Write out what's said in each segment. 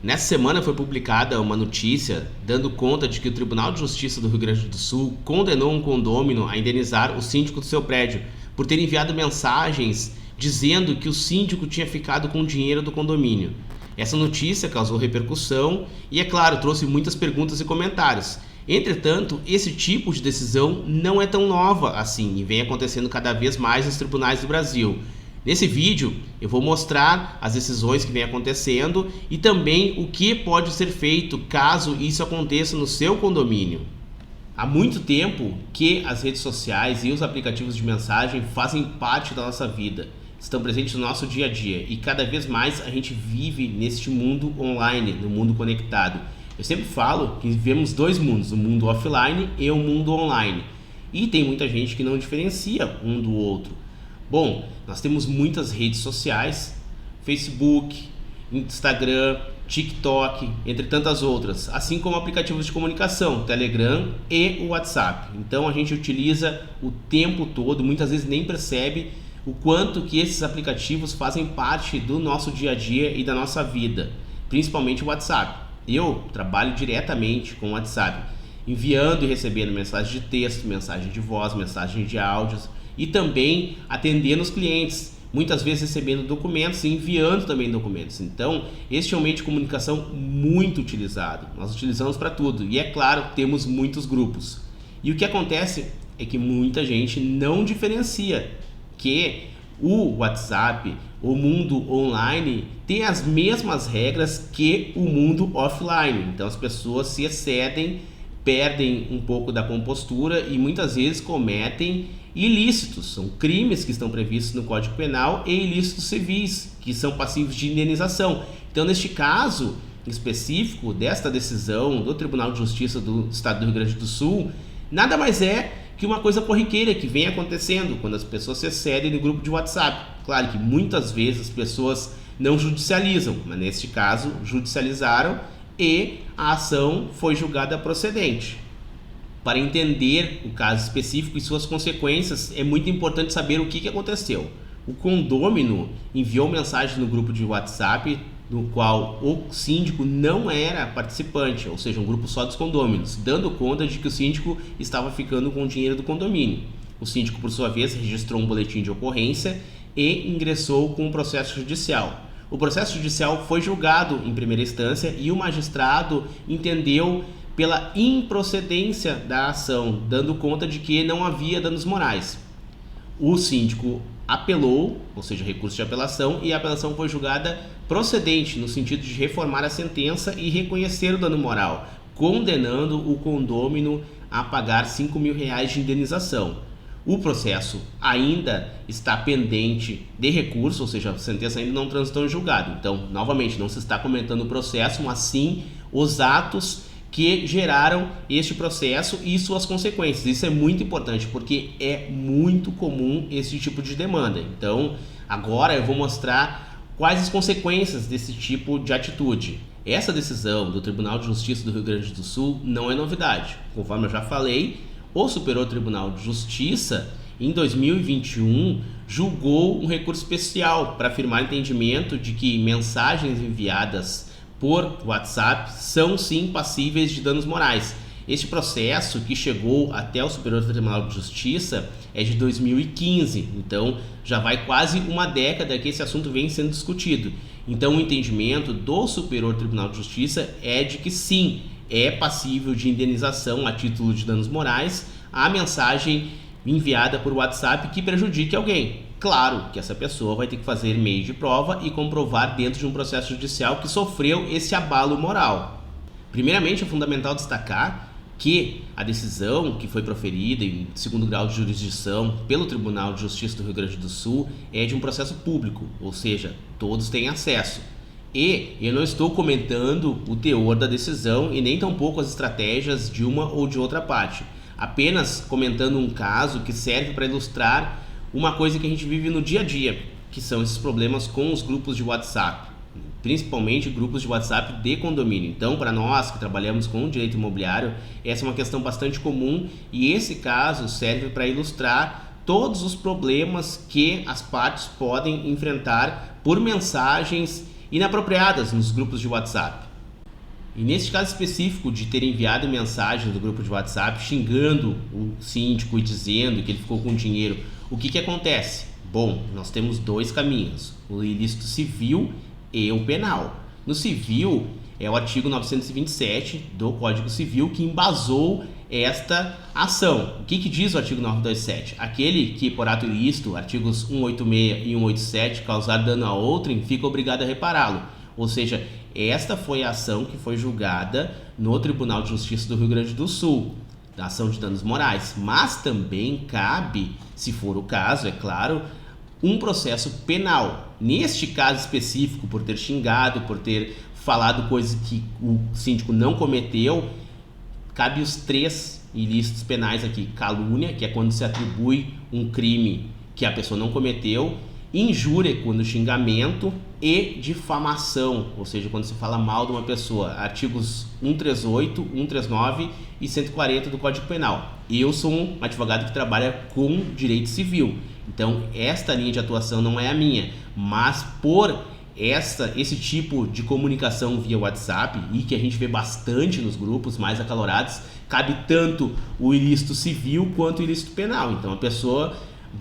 Nessa semana foi publicada uma notícia dando conta de que o Tribunal de Justiça do Rio Grande do Sul condenou um condômino a indenizar o síndico do seu prédio por ter enviado mensagens dizendo que o síndico tinha ficado com o dinheiro do condomínio. Essa notícia causou repercussão e, é claro, trouxe muitas perguntas e comentários. Entretanto, esse tipo de decisão não é tão nova assim e vem acontecendo cada vez mais nos tribunais do Brasil. Nesse vídeo eu vou mostrar as decisões que vem acontecendo e também o que pode ser feito caso isso aconteça no seu condomínio. Há muito tempo que as redes sociais e os aplicativos de mensagem fazem parte da nossa vida, estão presentes no nosso dia a dia e cada vez mais a gente vive neste mundo online, no mundo conectado. Eu sempre falo que vivemos dois mundos, o mundo offline e o mundo online, e tem muita gente que não diferencia um do outro. Bom, nós temos muitas redes sociais, Facebook, Instagram, TikTok, entre tantas outras, assim como aplicativos de comunicação, Telegram e o WhatsApp. Então a gente utiliza o tempo todo, muitas vezes nem percebe o quanto que esses aplicativos fazem parte do nosso dia a dia e da nossa vida, principalmente o WhatsApp. Eu trabalho diretamente com o WhatsApp, enviando e recebendo mensagens de texto, mensagem de voz, mensagem de áudios, e também atendendo os clientes, muitas vezes recebendo documentos e enviando também documentos. Então, este é um meio de comunicação muito utilizado. Nós utilizamos para tudo e, é claro, temos muitos grupos. E o que acontece é que muita gente não diferencia que o WhatsApp, o mundo online, tem as mesmas regras que o mundo offline. Então, as pessoas se excedem, perdem um pouco da compostura e muitas vezes cometem ilícitos, são crimes que estão previstos no Código Penal e ilícitos civis, que são passíveis de indenização. Então, neste caso específico desta decisão do Tribunal de Justiça do Estado do Rio Grande do Sul, nada mais é que uma coisa corriqueira que vem acontecendo quando as pessoas se excedem no grupo de WhatsApp. Claro que muitas vezes as pessoas não judicializam, mas neste caso judicializaram e a ação foi julgada procedente. Para entender o caso específico e suas consequências, é muito importante saber o que aconteceu. O condômino enviou mensagem no grupo de WhatsApp, no qual o síndico não era participante, ou seja, um grupo só dos condôminos, dando conta de que o síndico estava ficando com o dinheiro do condomínio. O síndico, por sua vez, registrou um boletim de ocorrência e ingressou com um processo judicial. O processo judicial foi julgado em primeira instância e o magistrado entendeu pela improcedência da ação, dando conta de que não havia danos morais. O síndico apelou, ou seja, recurso de apelação, e a apelação foi julgada procedente, no sentido de reformar a sentença e reconhecer o dano moral, condenando o condômino a pagar R$5.000 de indenização. O processo ainda está pendente de recurso, ou seja, a sentença ainda não transitou em julgado. Então, novamente, não se está comentando o processo, mas sim os atos que geraram este processo e suas consequências. Isso é muito importante porque é muito comum esse tipo de demanda. Então, agora eu vou mostrar quais as consequências desse tipo de atitude. Essa decisão do Tribunal de Justiça do Rio Grande do Sul não é novidade. Conforme eu já falei, o Superior Tribunal de Justiça, em 2021, julgou um recurso especial para afirmar entendimento de que mensagens enviadas por WhatsApp são sim passíveis de danos morais. Este processo, que chegou até o Superior Tribunal de Justiça, é de 2015, então já vai quase uma década que esse assunto vem sendo discutido. Então o entendimento do Superior Tribunal de Justiça é de que sim, é passível de indenização a título de danos morais a mensagem enviada por WhatsApp que prejudique alguém. Claro que essa pessoa vai ter que fazer meio de prova e comprovar dentro de um processo judicial que sofreu esse abalo moral. Primeiramente, é fundamental destacar que a decisão que foi proferida em segundo grau de jurisdição pelo Tribunal de Justiça do Rio Grande do Sul é de um processo público, ou seja, todos têm acesso. E eu não estou comentando o teor da decisão e nem tampouco as estratégias de uma ou de outra parte, apenas comentando um caso que serve para ilustrar uma coisa que a gente vive no dia a dia, que são esses problemas com os grupos de WhatsApp, principalmente grupos de WhatsApp de condomínio. Então, para nós que trabalhamos com direito imobiliário, essa é uma questão bastante comum e esse caso serve para ilustrar todos os problemas que as partes podem enfrentar por mensagens inapropriadas nos grupos de WhatsApp. E nesse caso específico de ter enviado mensagem do grupo de WhatsApp xingando o síndico e dizendo que ele ficou com dinheiro, o que acontece? Bom, nós temos dois caminhos, o ilícito civil e o penal. No civil, é o artigo 927 do Código Civil que embasou esta ação. O que diz o artigo 927? Aquele que, por ato ilícito, artigos 186 e 187, causar dano a outrem, fica obrigado a repará-lo. Ou seja, esta foi a ação que foi julgada no Tribunal de Justiça do Rio Grande do Sul, da ação de danos morais. Mas também cabe, se for o caso, é claro, um processo penal. Neste caso específico, por ter xingado, por ter falado coisas que o síndico não cometeu, cabe os 3 ilícitos penais aqui. Calúnia, que é quando se atribui um crime que a pessoa não cometeu, injúria, quando xingamento, e difamação, ou seja, quando se fala mal de uma pessoa. Artigos 138, 139 e 140 do Código Penal. Eu sou um advogado que trabalha com direito civil, então esta linha de atuação não é a minha, mas por esse tipo de comunicação via WhatsApp, e que a gente vê bastante nos grupos mais acalorados, cabe tanto o ilícito civil quanto o ilícito penal. Então a pessoa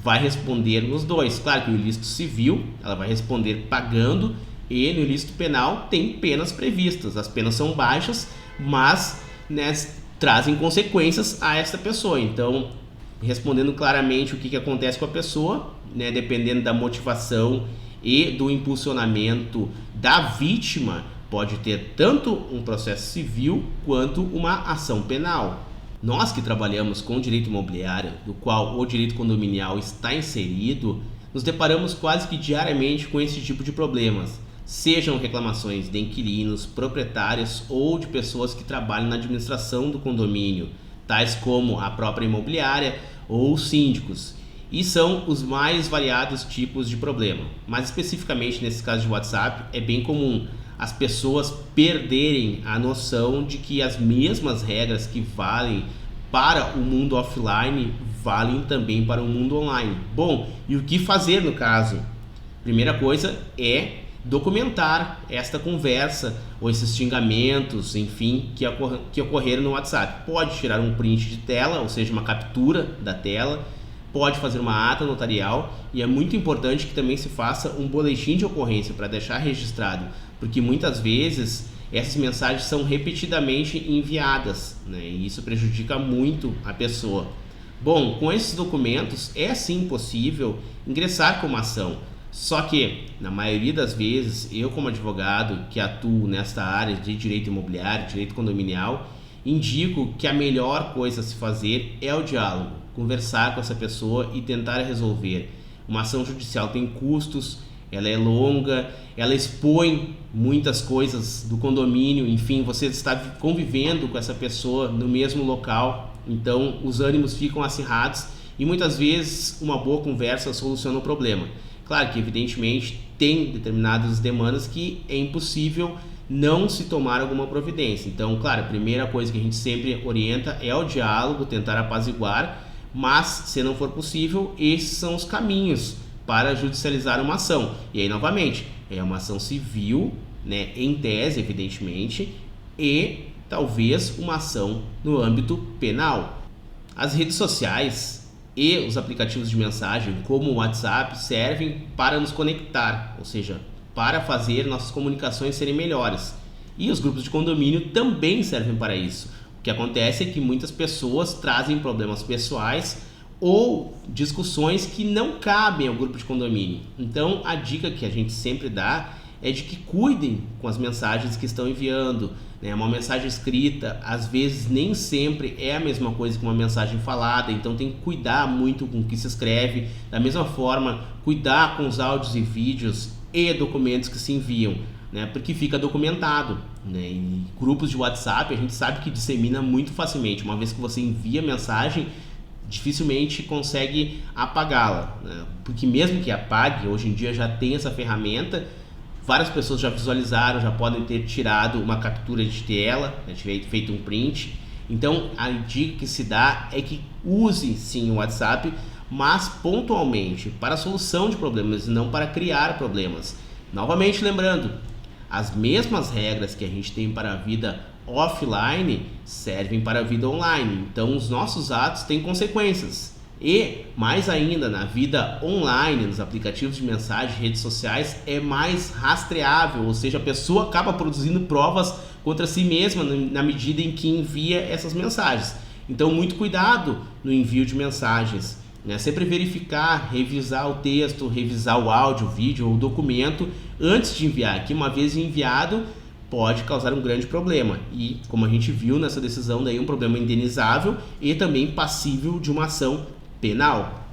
vai responder nos dois. Claro que o ilícito civil ela vai responder pagando, e no ilícito penal tem penas previstas. As penas são baixas, mas trazem consequências a esta pessoa. Então, respondendo claramente o que acontece com a pessoa, dependendo da motivação e do impulsionamento da vítima, pode ter tanto um processo civil quanto uma ação penal. Nós que trabalhamos com direito imobiliário, do qual o direito condominial está inserido, nos deparamos quase que diariamente com esse tipo de problemas, sejam reclamações de inquilinos, proprietários ou de pessoas que trabalham na administração do condomínio, tais como a própria imobiliária ou síndicos. E são os mais variados tipos de problema, mas especificamente nesse caso de WhatsApp é bem comum as pessoas perderem a noção de que as mesmas regras que valem para o mundo offline valem também para o mundo online. Bom, e o que fazer no caso? Primeira coisa é documentar esta conversa ou esses xingamentos, enfim, que ocorreram no WhatsApp. Pode tirar um print de tela, ou seja, uma captura da tela, pode fazer uma ata notarial, e é muito importante que também se faça um boletim de ocorrência para deixar registrado, porque muitas vezes essas mensagens são repetidamente enviadas, e isso prejudica muito a pessoa. Bom, com esses documentos é sim possível ingressar com uma ação, só que na maioria das vezes eu, como advogado que atuo nesta área de direito imobiliário, direito condominial, indico que a melhor coisa a se fazer é o diálogo, conversar com essa pessoa e tentar resolver. Uma ação judicial tem custos, ela é longa, ela expõe muitas coisas do condomínio, enfim, você está convivendo com essa pessoa no mesmo local, então os ânimos ficam acirrados e muitas vezes uma boa conversa soluciona o problema. Claro que evidentemente tem determinadas demandas que é impossível não se tomar alguma providência. Então, claro, a primeira coisa que a gente sempre orienta é o diálogo, tentar apaziguar, mas se não for possível, esses são os caminhos para judicializar uma ação. E aí, novamente, é uma ação civil, em tese, evidentemente, e talvez uma ação no âmbito penal. As redes sociais e os aplicativos de mensagem, como o WhatsApp, servem para nos conectar, ou seja, para fazer nossas comunicações serem melhores. E os grupos de condomínio também servem para isso. O que acontece é que muitas pessoas trazem problemas pessoais ou discussões que não cabem ao grupo de condomínio. Então, a dica que a gente sempre dá é de que cuidem com as mensagens que estão enviando. Uma mensagem escrita, às vezes, nem sempre é a mesma coisa que uma mensagem falada, então tem que cuidar muito com o que se escreve. Da mesma forma, cuidar com os áudios e vídeos e documentos que se enviam, porque fica documentado. Em grupos de WhatsApp, a gente sabe que dissemina muito facilmente. Uma vez que você envia a mensagem, dificilmente consegue apagá-la, porque mesmo que apague, hoje em dia já tem essa ferramenta, várias pessoas já visualizaram, já podem ter tirado uma captura de tela, feito um print. Então a dica que se dá é que use sim o WhatsApp, mas pontualmente para a solução de problemas e não para criar problemas. Novamente lembrando, As mesmas regras que a gente tem para a vida offline servem para a vida online. Então, os nossos atos têm consequências. E, mais ainda, na vida online, nos aplicativos de mensagem, redes sociais, é mais rastreável, ou seja, a pessoa acaba produzindo provas contra si mesma na medida em que envia essas mensagens. Então, muito cuidado no envio de mensagens, né? Sempre verificar, revisar o texto, revisar o áudio, o vídeo ou o documento antes de enviar, que uma vez enviado pode causar um grande problema. E, como a gente viu nessa decisão, daí um problema indenizável e também passível de uma ação penal.